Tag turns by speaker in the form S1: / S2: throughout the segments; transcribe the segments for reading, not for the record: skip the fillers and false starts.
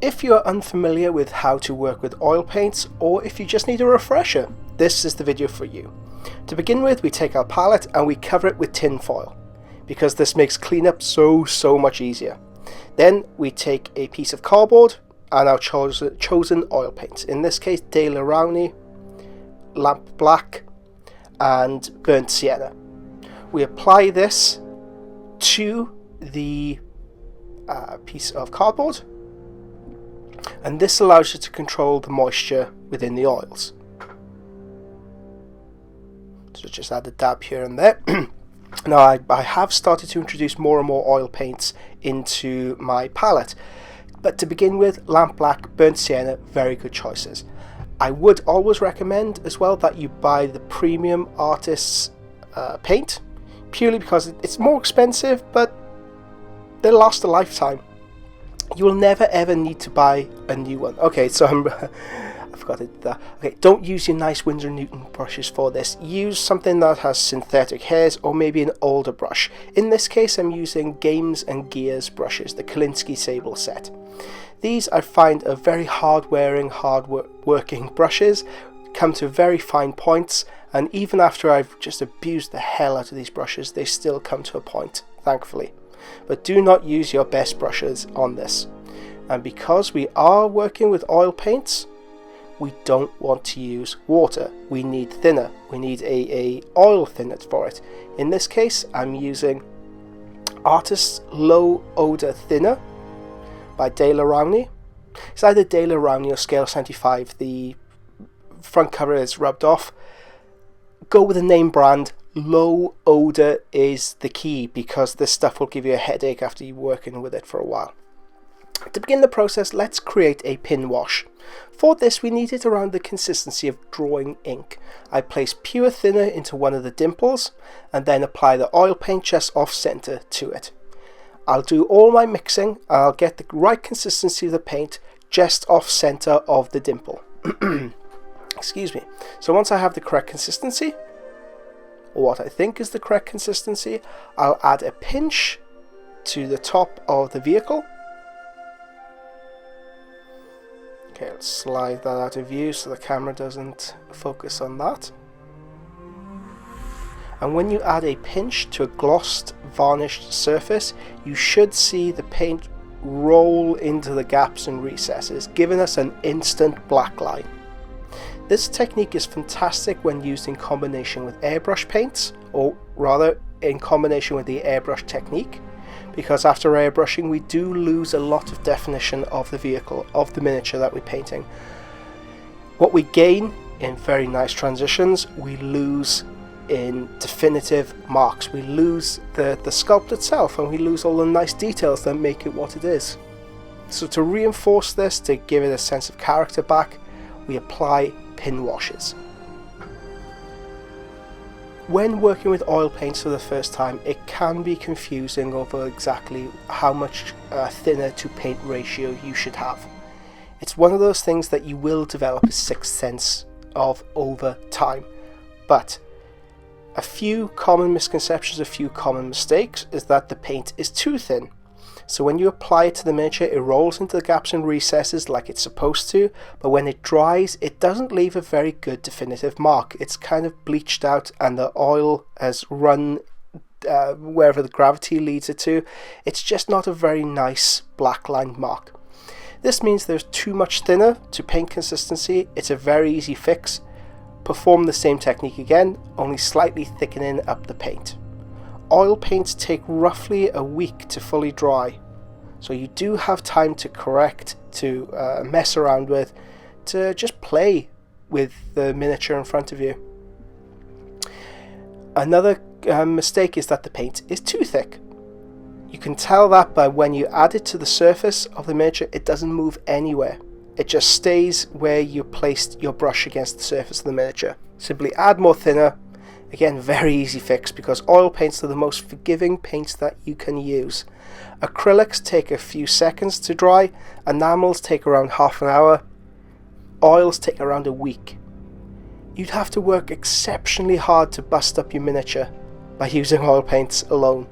S1: If you are unfamiliar with how to work with oil paints, or if you just need a refresher, this is the video for you. To begin with, we take our palette and we cover it with tin foil, because this makes cleanup so much easier. Then we take a piece of cardboard and our chosen oil paints, in this case Dale Rowney, Lamp Black and Burnt Sienna. We apply this to the piece of cardboard, and this allows you to control the moisture within the oils. So just add a dab here and there. Now I have started to introduce more and more oil paints into my palette, but to begin with, Lamp Black, Burnt Sienna, very good choices. I would always recommend as well that you buy the premium artist's paint, purely because it's more expensive, but they'll last a lifetime. You will never ever need to buy a new one. Okay, so I forgot it. Okay, don't use your nice Winsor & Newton brushes for this. Use something that has synthetic hairs, or maybe an older brush. In this case, I'm using Games and Gears brushes, the Kolinsky Sable set. These I find are very hard-wearing, hard-working brushes, come to very fine points, and even after I've just abused the hell out of these brushes, they still come to a point, thankfully. But do not use your best brushes on this. And because we are working with oil paints, we don't want to use water. We need thinner. We need a oil thinner for it. In this case, I'm using Artist's Low Odor Thinner by Dale Rowney. It's either Dale Rowney or Scale 75. The front cover is rubbed off. Go with a name brand. Low odor is the key, because this stuff will give you a headache after you're working with it for a while. To begin the process, let's create a pin wash. For this, we need it around the consistency of drawing ink. I place pure thinner into one of the dimples and then apply the oil paint just off center to it. I'll do all my mixing and I'll get the right consistency of the paint just off center of the dimple. Excuse me. So once I have the correct consistency, or what I think is the correct consistency, I'll add a pinch to the top of the vehicle. Okay, let's slide that out of view so the camera doesn't focus on that. And when you add a pinch to a glossed, varnished surface, you should see the paint roll into the gaps and recesses, giving us an instant black line. This technique is fantastic when used in combination with airbrush paints, or rather in combination with the airbrush technique, because after airbrushing we do lose a lot of definition of the vehicle, of the miniature that we're painting. What we gain in very nice transitions, we lose in definitive marks. We lose the sculpt itself, and we lose all the nice details that make it what it is. So to reinforce this, to give it a sense of character back, we apply pin washes. When working with oil paints for the first time, it can be confusing over exactly how much thinner to paint ratio you should have. It's one of those things that you will develop a sixth sense of over time. But a few common misconceptions, a few common mistakes, is that the paint is too thin. So when you apply it to the miniature, it rolls into the gaps and recesses like it's supposed to, but when it dries, it doesn't leave a very good definitive mark. It's kind of bleached out and the oil has run wherever the gravity leads it to. It's just not a very nice black line mark. This means there's too much thinner to paint consistency. It's a very easy fix. Perform the same technique again, only slightly thickening up the paint. Oil paints take roughly a week to fully dry, so you do have time to correct, to mess around with, to just play with the miniature in front of you. Another mistake is that the paint is too thick. You can tell that by when you add it to the surface of the miniature, it doesn't move anywhere. It just stays where you placed your brush against the surface of the miniature. Simply add more thinner. Again, very easy fix, because oil paints are the most forgiving paints that you can use. Acrylics take a few seconds to dry, enamels take around half an hour, oils take around a week. You'd have to work exceptionally hard to bust up your miniature by using oil paints alone.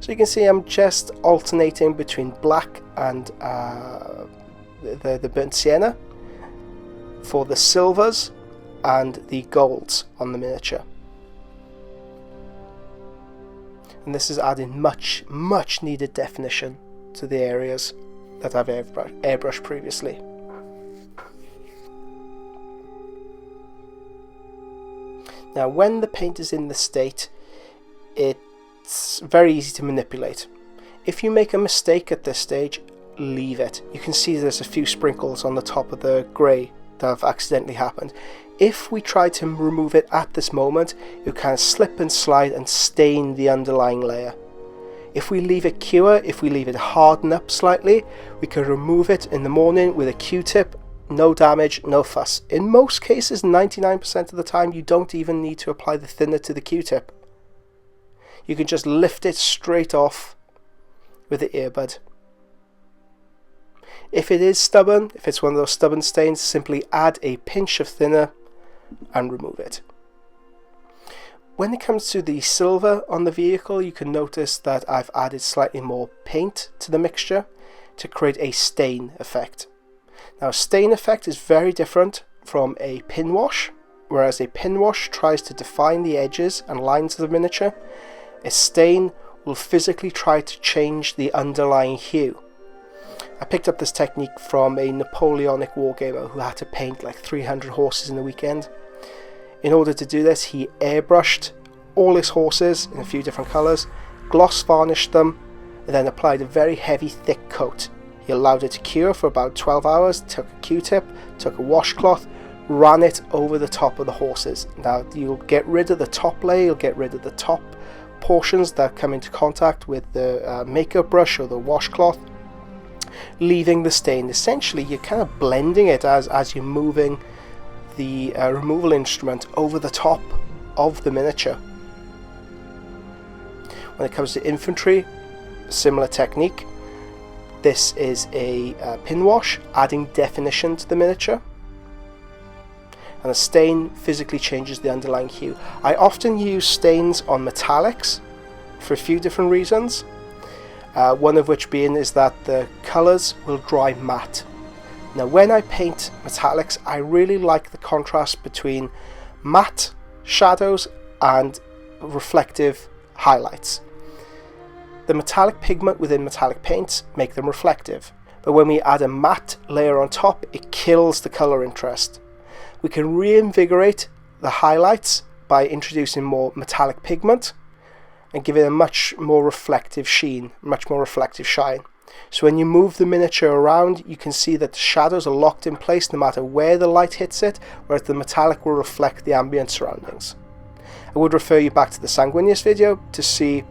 S1: So you can see I'm just alternating between black and the burnt sienna for the silvers and the golds on the miniature. And this is adding much needed definition to the areas that I've airbrushed previously. Now when the paint is in this state, it's very easy to manipulate. If you make a mistake at this stage, leave it. You can see there's a few sprinkles on the top of the grey that have accidentally happened. If we try to remove it at this moment, you kind of slip and slide and stain the underlying layer. If we leave it cure, if we leave it harden up slightly, we can remove it in the morning with a Q-tip, no damage, no fuss. In most cases, 99% of the time, you don't even need to apply the thinner to the Q-tip. You can just lift it straight off with the earbud. If it is stubborn, if it's one of those stubborn stains, simply add a pinch of thinner and remove it. When it comes to the silver on the vehicle, you can notice that I've added slightly more paint to the mixture to create a stain effect. Now, a stain effect is very different from a pin wash. Whereas a pin wash tries to define the edges and lines of the miniature, a stain will physically try to change the underlying hue. I picked up this technique from a Napoleonic wargamer who had to paint like 300 horses in a weekend. In order to do this, he airbrushed all his horses in a few different colours, gloss varnished them, and then applied a very heavy thick coat. He allowed it to cure for about 12 hours, took a Q-tip, took a washcloth, ran it over the top of the horses. Now you'll get rid of the top layer, you'll get rid of the top portions that come into contact with the makeup brush or the washcloth, leaving the stain. Essentially you're kind of blending it as you're moving the removal instrument over the top of the miniature. When it comes to infantry, similar technique. This is a pin wash, adding definition to the miniature, and a stain physically changes the underlying hue. I often use stains on metallics for a few different reasons. One of which being is that the colours will dry matte. Now when I paint metallics, I really like the contrast between matte shadows and reflective highlights. The metallic pigment within metallic paints make them reflective, but when we add a matte layer on top, it kills the colour interest. We can reinvigorate the highlights by introducing more metallic pigment and give it a much more reflective sheen, much more reflective shine. So when you move the miniature around, you can see that the shadows are locked in place no matter where the light hits it, whereas the metallic will reflect the ambient surroundings. I would refer you back to the Sanguinius video to see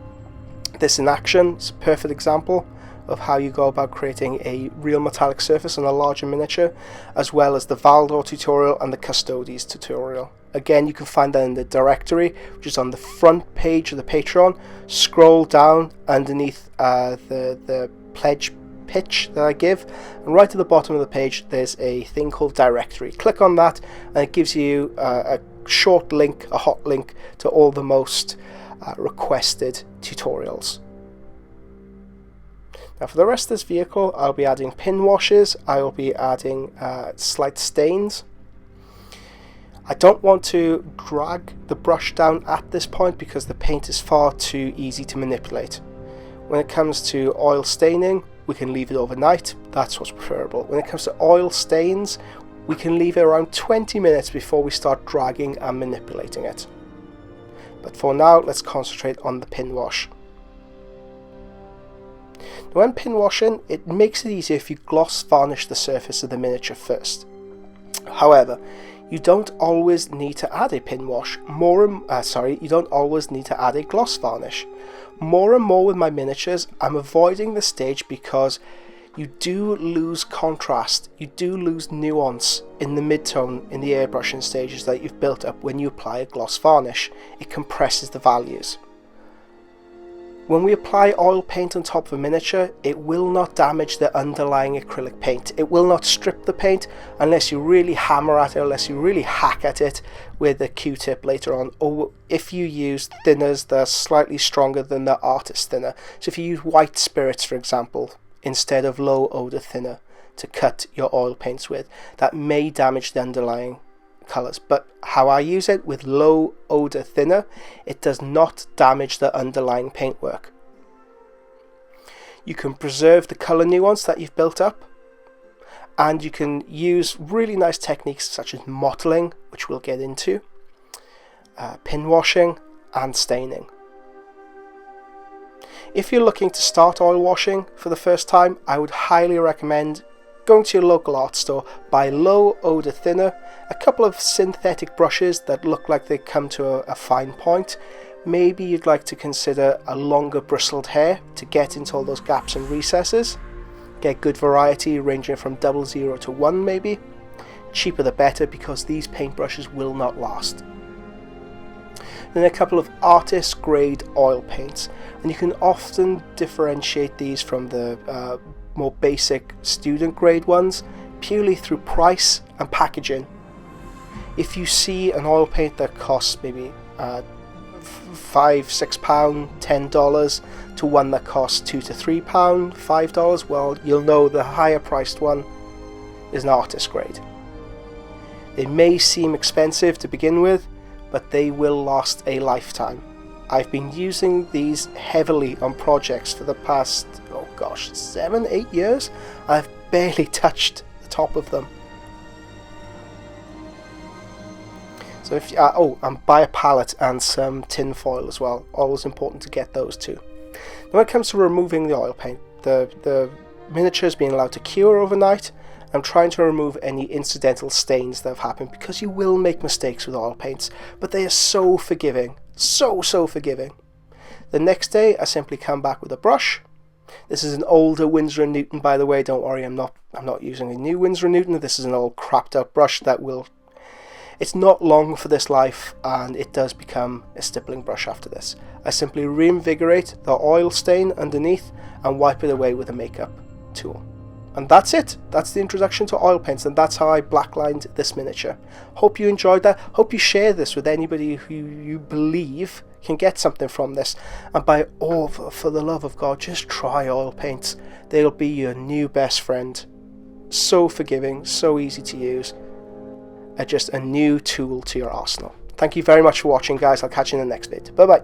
S1: this in action. It's a perfect example of how you go about creating a real metallic surface on a larger miniature, as well as the Valdor tutorial and the Custodes tutorial. Again, you can find that in the directory, which is on the front page of the Patreon. Scroll down underneath the pledge pitch that I give, and right at the bottom of the page there's a thing called directory. Click on that and it gives you a short link, a hot link to all the most requested tutorials. Now for the rest of this vehicle, I'll be adding pin washes, I will be adding slight stains. I don't want to drag the brush down at this point because the paint is far too easy to manipulate. When it comes to oil staining, we can leave it overnight, that's what's preferable. When it comes to oil stains, we can leave it around 20 minutes before we start dragging and manipulating it. But for now, let's concentrate on the pin wash. When pin washing, it makes it easier if you gloss varnish the surface of the miniature first. However, you don't always need to add a pin wash. You don't always need to add a gloss varnish. More and more with my miniatures, I'm avoiding this stage because you do lose contrast, you do lose nuance in the mid-tone in the airbrushing stages that you've built up when you apply a gloss varnish. It compresses the values. When we apply oil paint on top of a miniature, it will not damage the underlying acrylic paint. It will not strip the paint unless you really hammer at it, unless you really hack at it with a Q-tip later on, or if you use thinners that are slightly stronger than the artist thinner. So if you use white spirits, for example, instead of low odor thinner to cut your oil paints with, that may damage the underlying colors. But how I use it, with low odor thinner, it does not damage the underlying paintwork. You can preserve the color nuance that you've built up, and you can use really nice techniques such as mottling, which we'll get into, pin washing and staining. If you're looking to start oil washing for the first time, I would highly recommend going to your local art store, buy low odor thinner, a couple of synthetic brushes that look like they come to a fine point. Maybe you'd like to consider a longer bristled hair to get into all those gaps and recesses. Get good variety ranging from 00 to 1 maybe. Cheaper the better, because these paintbrushes will not last. Then a couple of artist grade oil paints, and you can often differentiate these from the more basic student grade ones purely through price and packaging. If you see an oil paint that costs maybe £5, £6, $10 to one that costs £2 to £3, $5, well, you'll know the higher priced one is an artist grade. They may seem expensive to begin with, but they will last a lifetime. I've been using these heavily on projects for the past, 7-8 years. I've barely touched the top of them. So if and buy a palette and some tin foil as well. Always important to get those too. Now when it comes to removing the oil paint, the miniature is being allowed to cure overnight. I'm trying to remove any incidental stains that have happened, because you will make mistakes with oil paints, but they are so forgiving, so forgiving. The next day I simply come back with a brush. This is an older Winsor & Newton, by the way, don't worry, I'm not using a new Winsor & Newton. This is an old crapped out brush that it's not long for this life, and it does become a stippling brush after this. I simply reinvigorate the oil stain underneath and wipe it away with a makeup tool. And that's it. That's the introduction to oil paints, and that's how I blacklined this miniature. Hope you enjoyed that. Hope you share this with anybody who you believe can get something from this. And for the love of God, just try oil paints. They'll be your new best friend. So forgiving, so easy to use. Just a new tool to your arsenal. Thank you very much for watching, guys. I'll catch you in the next vid. Bye bye.